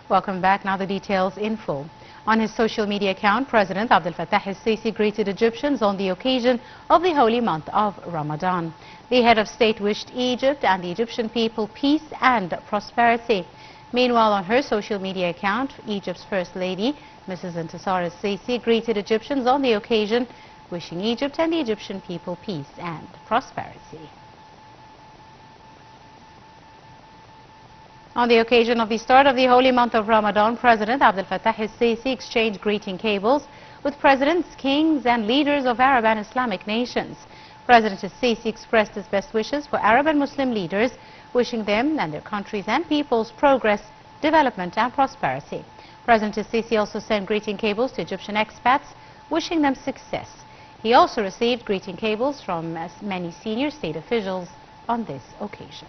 Welcome back. Now the details in full. On his social media account, President Abdel Fattah el-Sisi greeted Egyptians on the occasion of the holy month of Ramadan. The head of state wished Egypt and the Egyptian people peace and prosperity. Meanwhile, on her social media account, Egypt's First Lady, Mrs. Intisar el-Sisi, greeted Egyptians on the occasion, wishing Egypt and the Egyptian people peace and prosperity. On the occasion of the start of the holy month of Ramadan, President Abdel Fattah el-Sisi exchanged greeting cables with presidents, kings and leaders of Arab and Islamic nations. President el-Sisi expressed his best wishes for Arab and Muslim leaders, wishing them and their countries and peoples progress, development and prosperity. President el-Sisi also sent greeting cables to Egyptian expats, wishing them success. He also received greeting cables from many senior state officials on this occasion.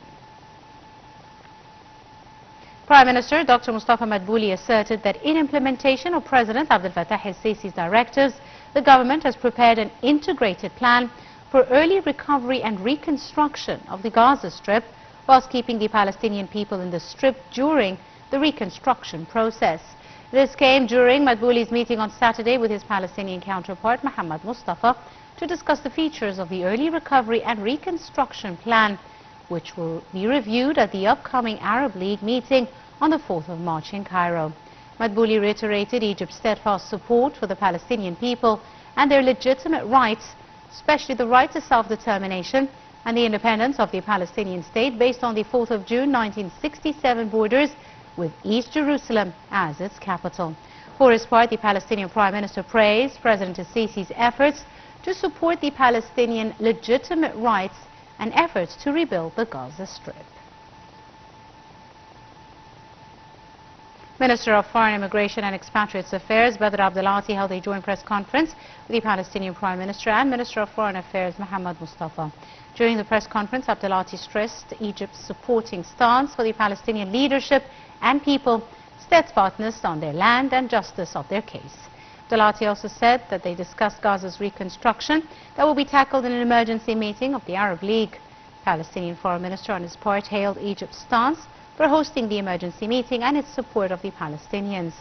Prime Minister Dr. Mustafa Madbouli asserted that in implementation of President Abdel Fattah el-Sisi's directives, the government has prepared an integrated plan for early recovery and reconstruction of the Gaza Strip, whilst keeping the Palestinian people in the Strip during the reconstruction process. This came during Madbouli's meeting on Saturday with his Palestinian counterpart Mohammed Mustafa to discuss the features of the early recovery and reconstruction plan, which will be reviewed at the upcoming Arab League meeting on the 4th of March in Cairo. Madbouli reiterated Egypt's steadfast support for the Palestinian people and their legitimate rights, especially the right to self-determination and the independence of the Palestinian state based on the 4th of June 1967 borders with East Jerusalem as its capital. For his part, the Palestinian Prime Minister praised President el-Sisi's efforts to support the Palestinian legitimate rights and efforts to rebuild the Gaza Strip. Minister of Foreign Immigration and Expatriates Affairs Badr Abdelati held a joint press conference with the Palestinian Prime Minister and Minister of Foreign Affairs Mohammed Mustafa. During the press conference, Abdelati stressed Egypt's supporting stance for the Palestinian leadership and people, steadfastness on their land and justice of their case. Abdelati also said that they discussed Gaza's reconstruction that will be tackled in an emergency meeting of the Arab League. Palestinian Foreign Minister on his part hailed Egypt's stance for hosting the emergency meeting and its support of the Palestinians.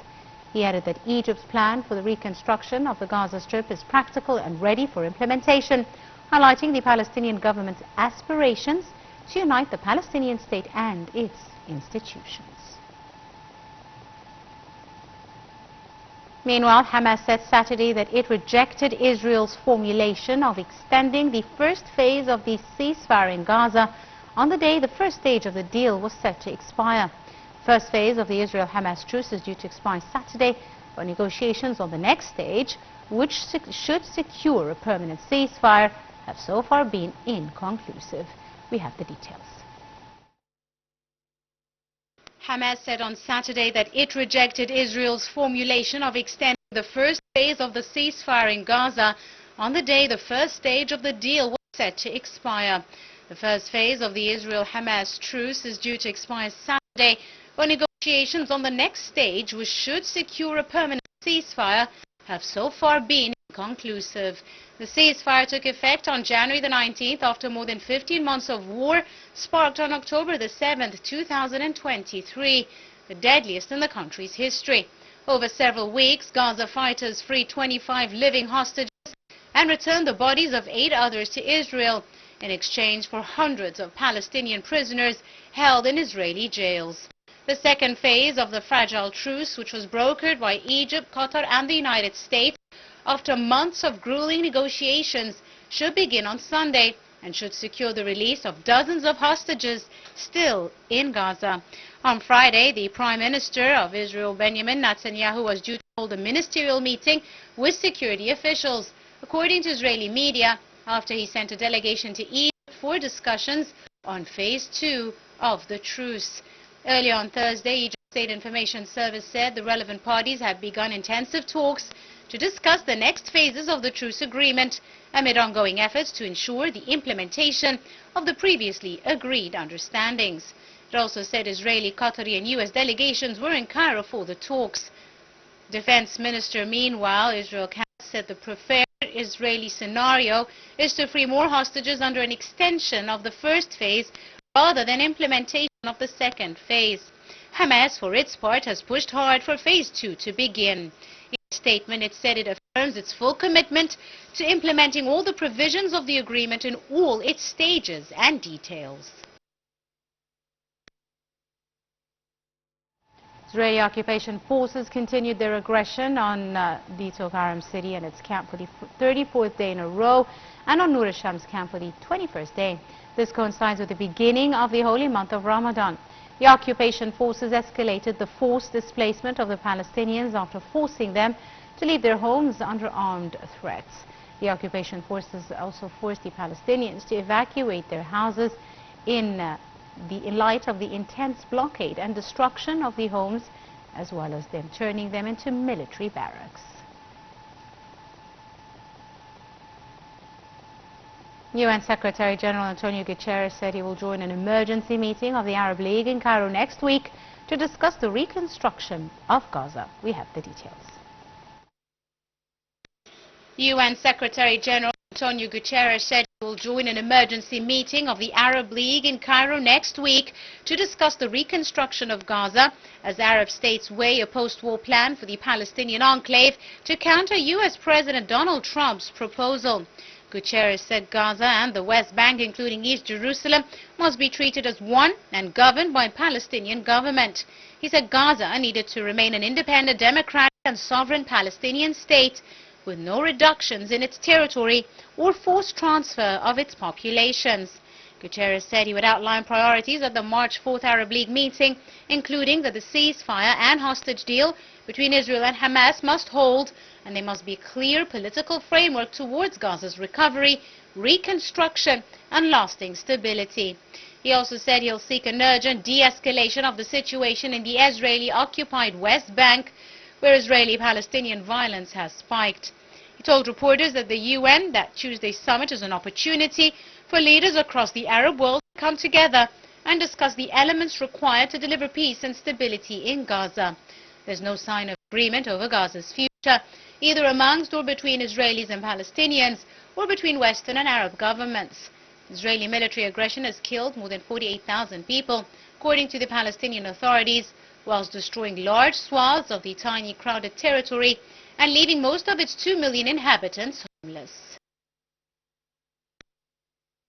He added that Egypt's plan for the reconstruction of the Gaza Strip is practical and ready for implementation, highlighting the Palestinian government's aspirations to unite the Palestinian state and its institutions. Meanwhile, Hamas said Saturday that it rejected Israel's formulation of extending the first phase of the ceasefire in Gaza on the day the first stage of the deal was set to expire. The first phase of the Israel-Hamas truce is due to expire Saturday, but negotiations on the next stage, which should secure a permanent ceasefire, have so far been inconclusive. We have the details. Hamas said on Saturday that it rejected Israel's formulation of extending the first phase of the ceasefire in Gaza on the day the first stage of the deal was set to expire. The first phase of the Israel-Hamas truce is due to expire Saturday, but negotiations on the next stage, which should secure a permanent ceasefire, have so far been inconclusive. The ceasefire took effect on January the 19th after more than 15 months of war sparked on October the 7th, 2023, the deadliest in the country's history. Over several weeks, Gaza fighters freed 25 living hostages and returned the bodies of 8 others to Israel in exchange for hundreds of Palestinian prisoners held in Israeli jails. The second phase of the fragile truce, which was brokered by Egypt, Qatar and the United States after months of grueling negotiations, should begin on Sunday and should secure the release of dozens of hostages still in Gaza. On Friday, the Prime Minister of Israel, Benjamin Netanyahu, was due to hold a ministerial meeting with security officials, according to Israeli media, after he sent a delegation to Egypt for discussions on Phase 2 of the truce. Earlier on Thursday, Egypt's State Information Service said the relevant parties have begun intensive talks to discuss the next phases of the truce agreement amid ongoing efforts to ensure the implementation of the previously agreed understandings. It also said Israeli, Qatari and U.S. delegations were in Cairo for the talks. Defense Minister, meanwhile, Israel said the preferred Israeli scenario is to free more hostages under an extension of the first phase rather than implementation of the second phase. Hamas, for its part, has pushed hard for Phase 2 to begin. In a statement, it said it affirms its full commitment to implementing all the provisions of the agreement in all its stages and details. Israeli occupation forces continued their aggression on the Tulkarm city and its camp for the 34th day in a row, and on Nur al-Sham's camp for the 21st day. This coincides with the beginning of the holy month of Ramadan. The occupation forces escalated the forced displacement of the Palestinians after forcing them to leave their homes under armed threats. The occupation forces also forced the Palestinians to evacuate their houses in light of the intense blockade and destruction of the homes, as well as them turning them into military barracks. UN Secretary General Antonio Guterres said he will join an emergency meeting of the Arab League in Cairo next week to discuss the reconstruction of Gaza. We have the details. UN Secretary General Antonio Guterres said he will join an emergency meeting of the Arab League in Cairo next week to discuss the reconstruction of Gaza as Arab states weigh a post-war plan for the Palestinian enclave to counter U.S. President Donald Trump's proposal. Guterres said Gaza and the West Bank, including East Jerusalem, must be treated as one and governed by a Palestinian government. He said Gaza needed to remain an independent, democratic and sovereign Palestinian state with no reductions in its territory or forced transfer of its populations. Guterres said he would outline priorities at the March 4th Arab League meeting, including that the ceasefire and hostage deal between Israel and Hamas must hold, and there must be a clear political framework towards Gaza's recovery, reconstruction and lasting stability. He also said he'll seek an urgent de-escalation of the situation in the Israeli-occupied West Bank, where Israeli-Palestinian violence has spiked. He told reporters that the UN that Tuesday's summit is an opportunity for leaders across the Arab world to come together and discuss the elements required to deliver peace and stability in Gaza. There's no sign of agreement over Gaza's future, either amongst or between Israelis and Palestinians, or between Western and Arab governments. Israeli military aggression has killed more than 48,000 people, according to the Palestinian authorities, whilst destroying large swaths of the tiny crowded territory and leaving most of its 2 million inhabitants homeless.